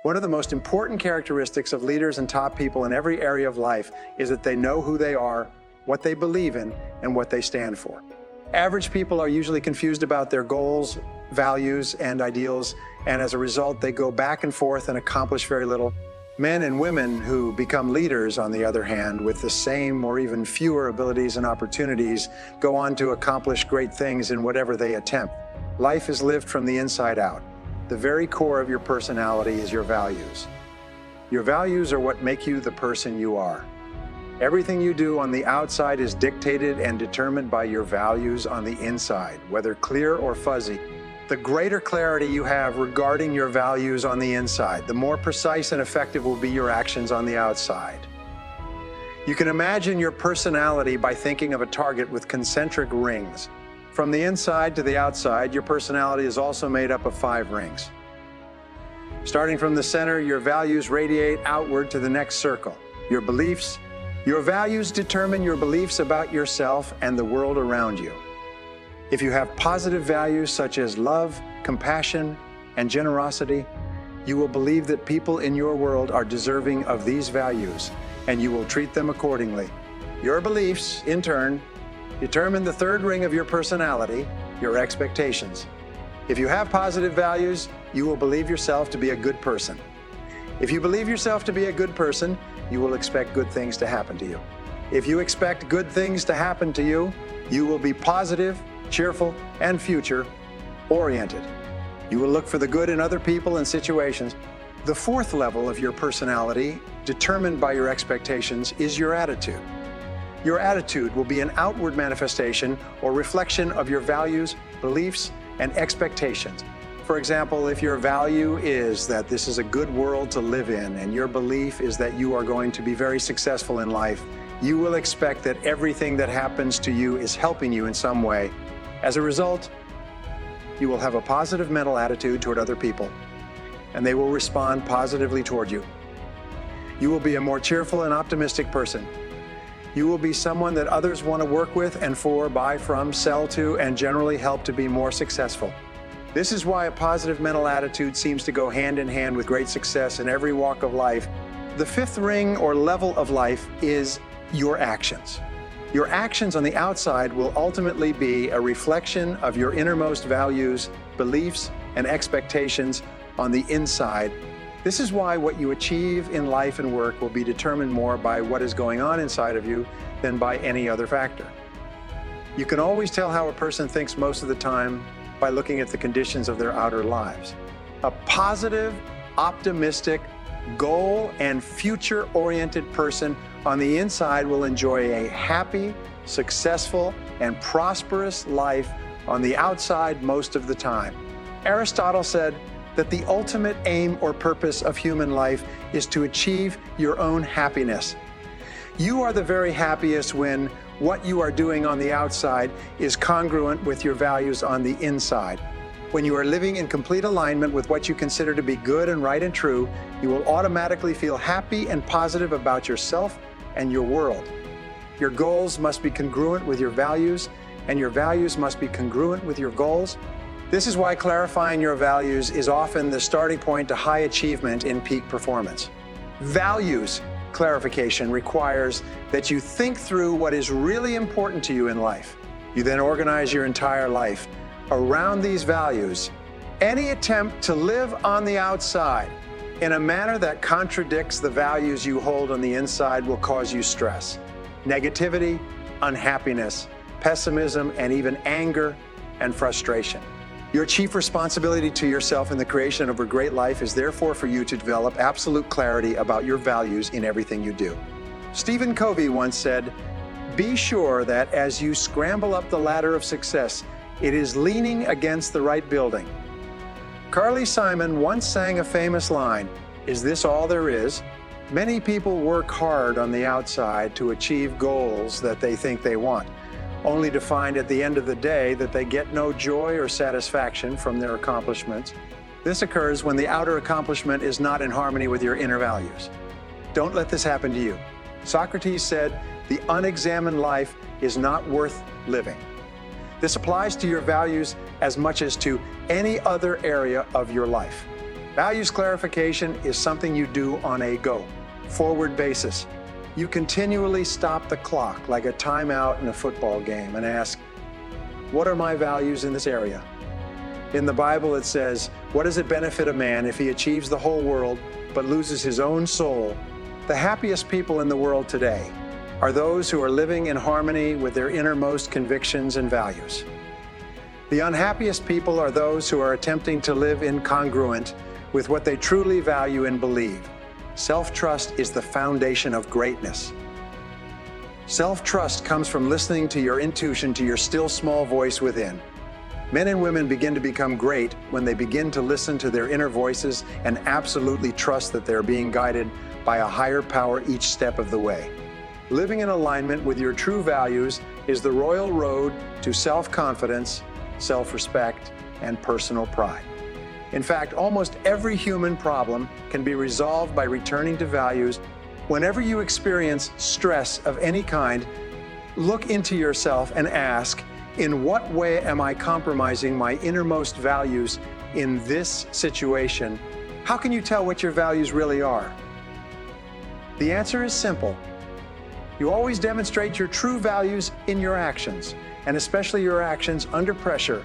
One of the most important characteristics of leaders and top people in every area of life is that they know who they are, what they believe in, and what they stand for. Average people are usually confused about their goals, values, and ideals, and as a result, they go back and forth and accomplish very little. Men and women who become leaders, on the other hand, with the same or even fewer abilities and opportunities, go on to accomplish great things in whatever they attempt. Life is lived from the inside out. The very core of your personality is your values. Your values are what make you the person you are. Everything you do on the outside is dictated and determined by your values on the inside, whether clear or fuzzy. The greater clarity you have regarding your values on the inside, the more precise and effective will be your actions on the outside. You can imagine your personality by thinking of a target with concentric rings. From the inside to the outside, your personality is also made up of 5 rings. Starting from the center, your values radiate outward to the next circle. Your beliefs. Your values determine your beliefs about yourself and the world around you. If you have positive values such as love, compassion, and generosity, you will believe that people in your world are deserving of these values, and you will treat them accordingly. Your beliefs, in turn, determine the 3rd ring of your personality, your expectations. If you have positive values, you will believe yourself to be a good person. If you believe yourself to be a good person, you will expect good things to happen to you. If you expect good things to happen to you, you will be positive, cheerful, and future-oriented. You will look for the good in other people and situations. The 4th level of your personality, determined by your expectations, is your attitude. Your attitude will be an outward manifestation or reflection of your values, beliefs, and expectations. For example, if your value is that this is a good world to live in and your belief is that you are going to be very successful in life, you will expect that everything that happens to you is helping you in some way. As a result, you will have a positive mental attitude toward other people, and they will respond positively toward you. You will be a more cheerful and optimistic person. You will be someone that others want to work with and for, buy from, sell to, and generally help to be more successful. This is why a positive mental attitude seems to go hand in hand with great success in every walk of life. The 5th ring or level of life is your actions. Your actions on the outside will ultimately be a reflection of your innermost values, beliefs, and expectations on the inside. This is why what you achieve in life and work will be determined more by what is going on inside of you than by any other factor. You can always tell how a person thinks most of the time by looking at the conditions of their outer lives. A positive, optimistic, goal and future-oriented person on the inside will enjoy a happy, successful, and prosperous life on the outside most of the time. Aristotle said that the ultimate aim or purpose of human life is to achieve your own happiness. You are the very happiest when what you are doing on the outside is congruent with your values on the inside. When you are living in complete alignment with what you consider to be good and right and true, you will automatically feel happy and positive about yourself and your world. Your goals must be congruent with your values, and your values must be congruent with your goals. This is why clarifying your values is often the starting point to high achievement in peak performance. Values clarification requires that you think through what is really important to you in life. You then organize your entire life around these values. Any attempt to live on the outside in a manner that contradicts the values you hold on the inside will cause you stress, negativity, unhappiness, pessimism, and even anger and frustration. Your chief responsibility to yourself in the creation of a great life is therefore for you to develop absolute clarity about your values in everything you do. Stephen Covey once said, "Be sure that as you scramble up the ladder of success, it is leaning against the right building." Carly Simon once sang a famous line, "Is this all there is?" Many people work hard on the outside to achieve goals that they think they want, only to find at the end of the day that they get no joy or satisfaction from their accomplishments. This occurs when the outer accomplishment is not in harmony with your inner values. Don't let this happen to you. Socrates said, "The unexamined life is not worth living." This applies to your values as much as to any other area of your life. Values clarification is something you do on a forward basis. You continually stop the clock like a timeout in a football game and ask, what are my values in this area? In the Bible it says, what does it benefit a man if he achieves the whole world but loses his own soul? The happiest people in the world today are those who are living in harmony with their innermost convictions and values. The unhappiest people are those who are attempting to live incongruent with what they truly value and believe. Self-trust is the foundation of greatness. Self-trust comes from listening to your intuition, to your still small voice within. Men and women begin to become great when they begin to listen to their inner voices and absolutely trust that they're being guided by a higher power each step of the way. Living in alignment with your true values is the royal road to self-confidence, self-respect, and personal pride. In fact, almost every human problem can be resolved by returning to values. Whenever you experience stress of any kind, look into yourself and ask, in what way am I compromising my innermost values in this situation? How can you tell what your values really are? The answer is simple. You always demonstrate your true values in your actions, and especially your actions under pressure.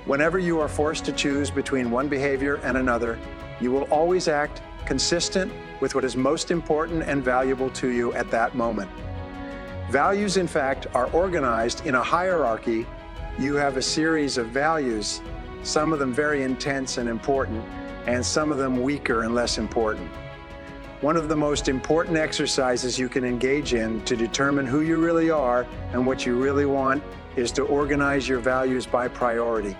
Whenever you are forced to choose between one behavior and another, you will always act consistent with what is most important and valuable to you at that moment. Values, in fact, are organized in a hierarchy. You have a series of values, some of them very intense and important, and some of them weaker and less important. One of the most important exercises you can engage in to determine who you really are and what you really want is to organize your values by priority.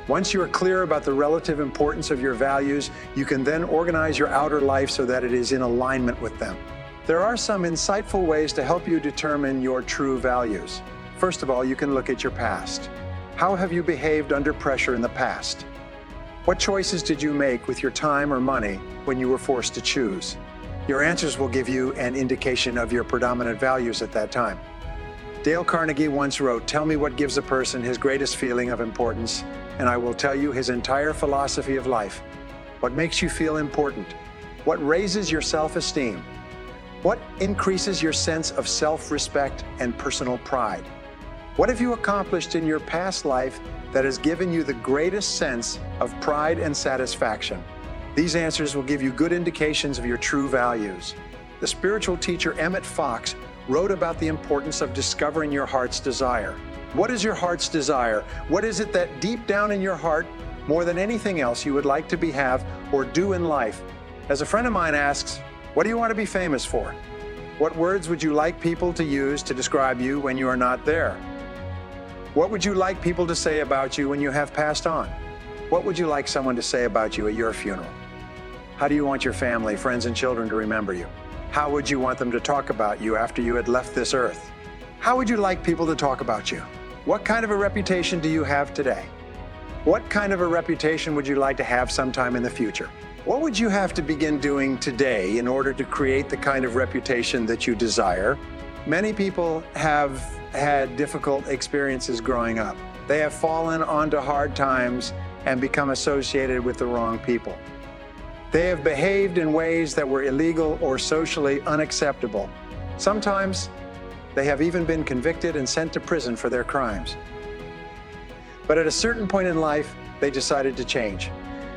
Once you are clear about the relative importance of your values, you can then organize your outer life so that it is in alignment with them. There are some insightful ways to help you determine your true values. First of all, you can look at your past. How have you behaved under pressure in the past? What choices did you make with your time or money when you were forced to choose? Your answers will give you an indication of your predominant values at that time. Dale Carnegie once wrote, "Tell me what gives a person his greatest feeling of importance, and I will tell you his entire philosophy of life. What makes you feel important? What raises your self-esteem? What increases your sense of self-respect and personal pride? What have you accomplished in your past life that has given you the greatest sense of pride and satisfaction?" These answers will give you good indications of your true values. The spiritual teacher Emmett Fox wrote about the importance of discovering your heart's desire. What is your heart's desire? What is it that deep down in your heart, more than anything else, you would like to have or do in life? As a friend of mine asks, what do you want to be famous for? What words would you like people to use to describe you when you are not there? What would you like people to say about you when you have passed on? What would you like someone to say about you at your funeral? How do you want your family, friends, and children to remember you? How would you want them to talk about you after you had left this earth? How would you like people to talk about you? What kind of a reputation do you have today? What kind of a reputation would you like to have sometime in the future? What would you have to begin doing today in order to create the kind of reputation that you desire? Many people have had difficult experiences growing up. They have fallen onto hard times and become associated with the wrong people. They have behaved in ways that were illegal or socially unacceptable. Sometimes they have even been convicted and sent to prison for their crimes. But at a certain point in life, they decided to change.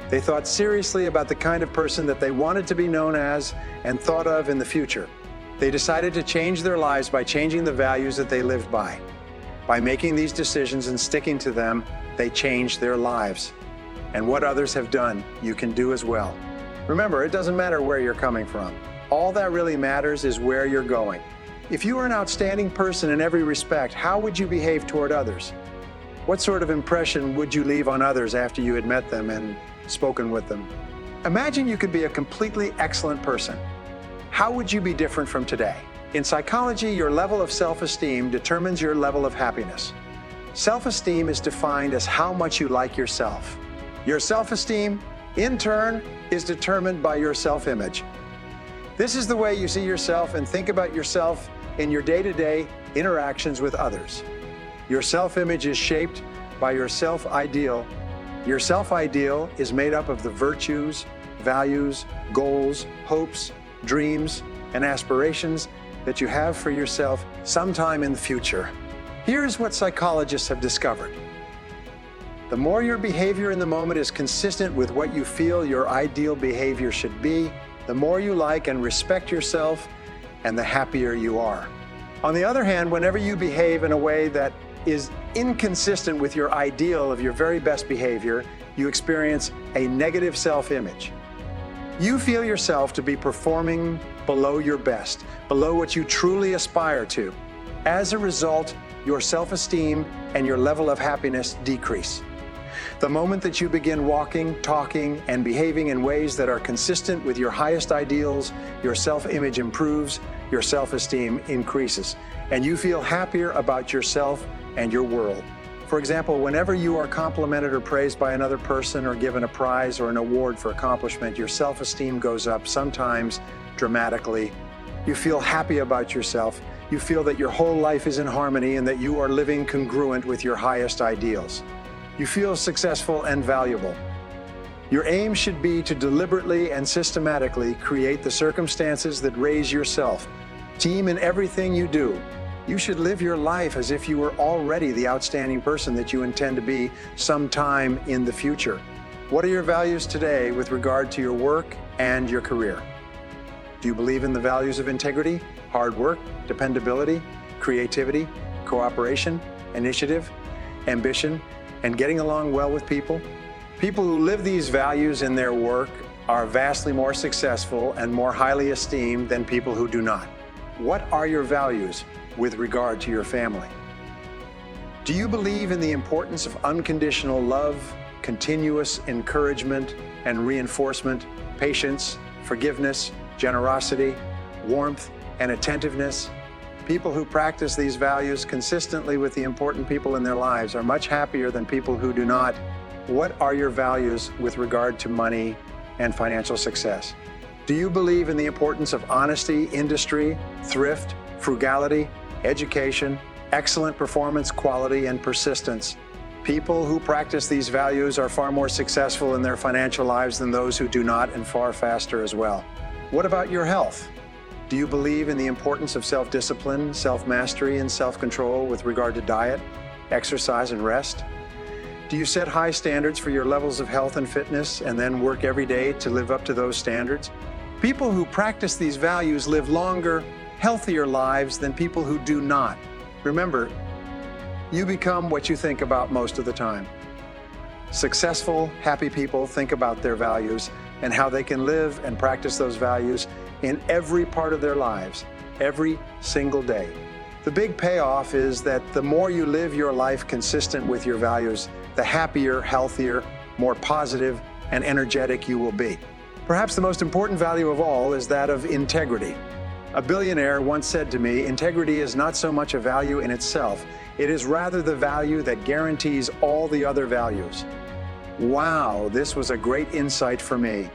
They thought seriously about the kind of person that they wanted to be known as and thought of in the future. They decided to change their lives by changing the values that they lived by. By making these decisions and sticking to them, they changed their lives. And what others have done, you can do as well. Remember, it doesn't matter where you're coming from. All that really matters is where you're going. If you were an outstanding person in every respect, how would you behave toward others? What sort of impression would you leave on others after you had met them and spoken with them? Imagine you could be a completely excellent person. How would you be different from today? In psychology, your level of self-esteem determines your level of happiness. Self-esteem is defined as how much you like yourself. Your self-esteem, in turn, is determined by your self-image. This is the way you see yourself and think about yourself in your day-to-day interactions with others. Your self-image is shaped by your self-ideal. Your self-ideal is made up of the virtues, values, goals, hopes, dreams, and aspirations that you have for yourself sometime in the future. Here's what psychologists have discovered. The more your behavior in the moment is consistent with what you feel your ideal behavior should be, the more you like and respect yourself, and the happier you are. On the other hand, whenever you behave in a way that is inconsistent with your ideal of your very best behavior, you experience a negative self-image. You feel yourself to be performing below your best, below what you truly aspire to. As a result, your self-esteem and your level of happiness decrease. The moment that you begin walking, talking, and behaving in ways that are consistent with your highest ideals, your self-image improves, your self-esteem increases, and you feel happier about yourself and your world. For example, whenever you are complimented or praised by another person or given a prize or an award for accomplishment, your self-esteem goes up, sometimes dramatically. You feel happy about yourself. You feel that your whole life is in harmony and that you are living congruent with your highest ideals. You feel successful and valuable. Your aim should be to deliberately and systematically create the circumstances that raise yourself. Team in everything you do. You should live your life as if you were already the outstanding person that you intend to be sometime in the future. What are your values today with regard to your work and your career? Do you believe in the values of integrity, hard work, dependability, creativity, cooperation, initiative, ambition, and getting along well with people? People who live these values in their work are vastly more successful and more highly esteemed than people who do not. What are your values with regard to your family? Do you believe in the importance of unconditional love, continuous encouragement and reinforcement, patience, forgiveness, generosity, warmth, and attentiveness? People who practice these values consistently with the important people in their lives are much happier than people who do not. What are your values with regard to money and financial success? Do you believe in the importance of honesty, industry, thrift, frugality, education, excellent performance, quality, and persistence? People who practice these values are far more successful in their financial lives than those who do not, and far faster as well. What about your health? Do you believe in the importance of self-discipline, self-mastery, and self-control with regard to diet, exercise, and rest? Do you set high standards for your levels of health and fitness and then work every day to live up to those standards? People who practice these values live longer, healthier lives than people who do not. Remember, you become what you think about most of the time. Successful, happy people think about their values and how they can live and practice those values in every part of their lives, every single day. The big payoff is that the more you live your life consistent with your values, the happier, healthier, more positive, and energetic you will be. Perhaps the most important value of all is that of integrity. A billionaire once said to me, integrity is not so much a value in itself, it is rather the value that guarantees all the other values. Wow, this was a great insight for me.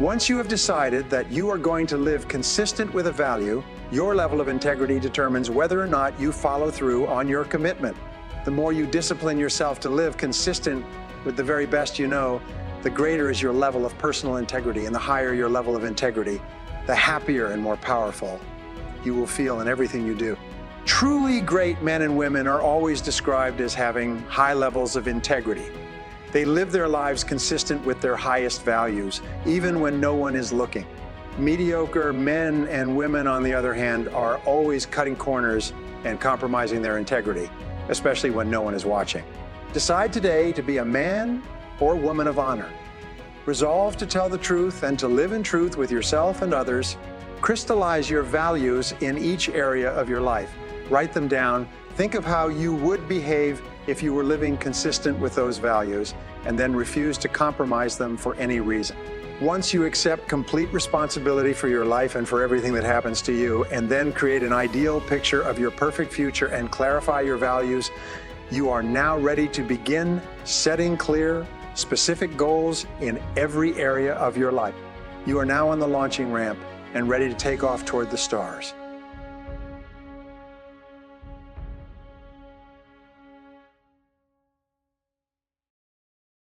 Once you have decided that you are going to live consistent with a value, your level of integrity determines whether or not you follow through on your commitment. The more you discipline yourself to live consistent with the very best you know, the greater is your level of personal integrity, and the higher your level of integrity, the happier and more powerful you will feel in everything you do. Truly great men and women are always described as having high levels of integrity. They live their lives consistent with their highest values, even when no one is looking. Mediocre men and women, on the other hand, are always cutting corners and compromising their integrity, especially when no one is watching. Decide today to be a man or woman of honor. Resolve to tell the truth and to live in truth with yourself and others. Crystallize your values in each area of your life. Write them down. Think of how you would behave if you were living consistent with those values, and then refuse to compromise them for any reason. Once you accept complete responsibility for your life and for everything that happens to you, and then create an ideal picture of your perfect future and clarify your values, you are now ready to begin setting clear, specific goals in every area of your life. You are now on the launching ramp and ready to take off toward the stars.